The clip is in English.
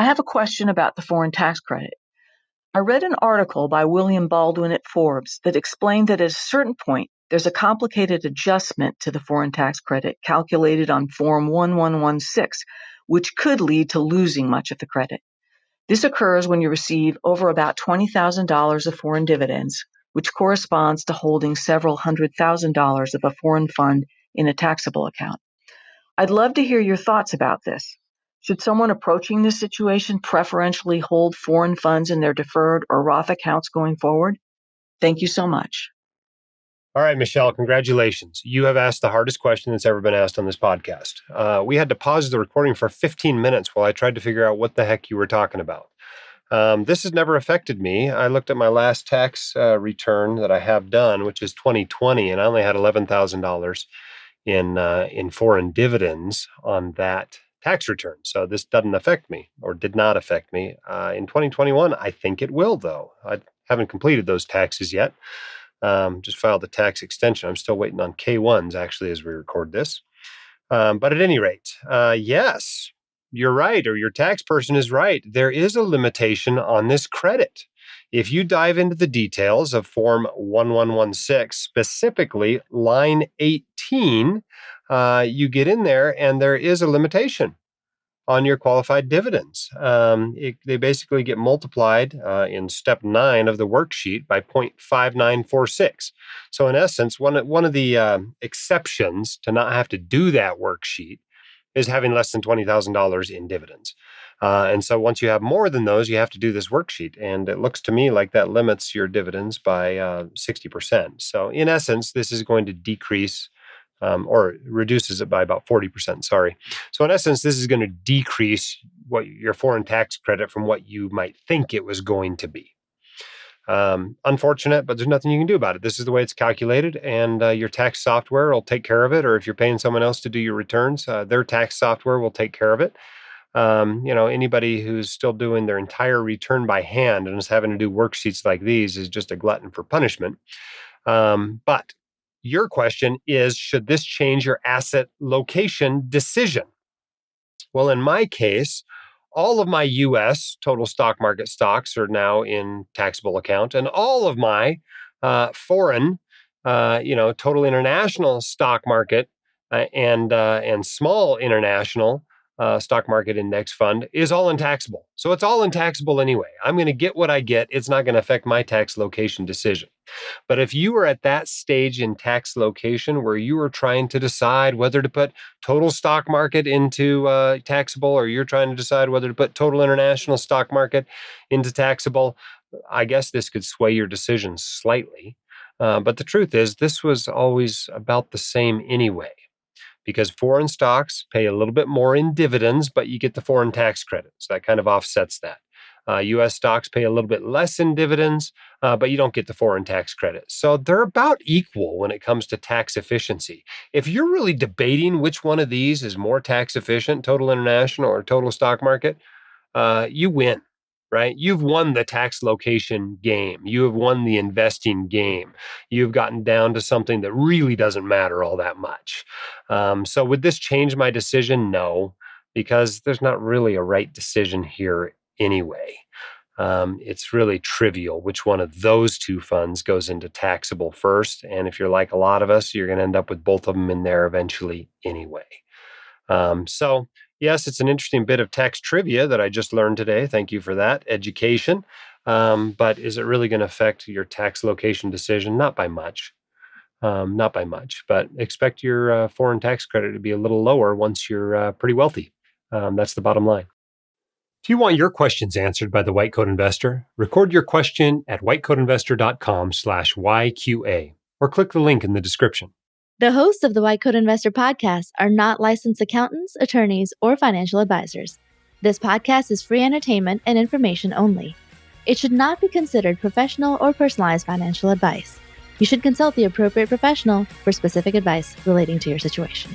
I have a question about the foreign tax credit. I read an article by William Baldwin at Forbes that explained that at a certain point, there's a complicated adjustment to the foreign tax credit calculated on Form 1116, which could lead to losing much of the credit. This occurs when you receive over about $20,000 of foreign dividends, which corresponds to holding several $100,000 of a foreign fund in a taxable account. I'd love to hear your thoughts about this. Should someone approaching this situation preferentially hold foreign funds in their deferred or Roth accounts going forward? Thank you so much. All right, Michelle, congratulations. You have asked the hardest question that's ever been asked on this podcast. We had to pause the recording for 15 minutes while I tried to figure out what the heck you were talking about. This has never affected me. I looked at my last tax return that I have done, which is 2020, and I only had $11,000 in foreign dividends on that tax return. So this doesn't affect me, or did not affect me. In 2021, I think it will, though. I haven't completed those taxes yet. Just filed the tax extension. I'm still waiting on K1s, actually, as we record this. But at any rate, yes, you're right, or your tax person is right. There is a limitation on this credit. If you dive into the details of Form 1116, specifically line 18, you get in there and there is a limitation on your qualified dividends. They basically get multiplied in step 9 of the worksheet by 0.5946. So in essence, one of the exceptions to not have to do that worksheet is having less than $20,000 in dividends. And so once you have more than those, you have to do this worksheet. And it looks to me like that limits your dividends by 60%. So in essence, this is going to decrease or reduces it by about 40%, sorry. So in essence, this is going to decrease what your foreign tax credit from what you might think it was going to be. Unfortunate, but there's nothing you can do about it. This is the way it's calculated, and your tax software will take care of it. Or if you're paying someone else to do your returns, their tax software will take care of it. Anybody who's still doing their entire return by hand and is having to do worksheets like these is just a glutton for punishment. But your question is, should this change your asset location decision? Well, in my case, all of my U.S. total stock market stocks are now in taxable account, and all of my foreign, total international stock market and small international stock market index fund is all in taxable. So it's all in taxable anyway. I'm going to get what I get. It's not going to affect my tax location decision. But if you are at that stage in tax location where you are trying to decide whether to put total stock market into taxable, or you're trying to decide whether to put total international stock market into taxable, I guess this could sway your decision slightly. But the truth is, this was always about the same anyway, because foreign stocks pay a little bit more in dividends, but you get the foreign tax credit. So that kind of offsets that. U.S. stocks pay a little bit less in dividends, but you don't get the foreign tax credit. So they're about equal when it comes to tax efficiency. If you're really debating which one of these is more tax efficient, total international or total stock market, you win, right? You've won the tax location game. You have won the investing game. You've gotten down to something that really doesn't matter all that much. So would this change my decision? No, because there's not really a right decision here anyway. It's really trivial which one of those two funds goes into taxable first. And if you're like a lot of us, you're going to end up with both of them in there eventually anyway. So yes, it's an interesting bit of tax trivia that I just learned today. Thank you for that education. But is it really going to affect your tax location decision? Not by much. Not by much, but expect your foreign tax credit to be a little lower once you're pretty wealthy. That's the bottom line. If you want your questions answered by the White Coat Investor, record your question at whitecoatinvestor.com/YQA or click the link in the description. The hosts of the White Coat Investor podcast are not licensed accountants, attorneys, or financial advisors. This podcast is free entertainment and information only. It should not be considered professional or personalized financial advice. You should consult the appropriate professional for specific advice relating to your situation.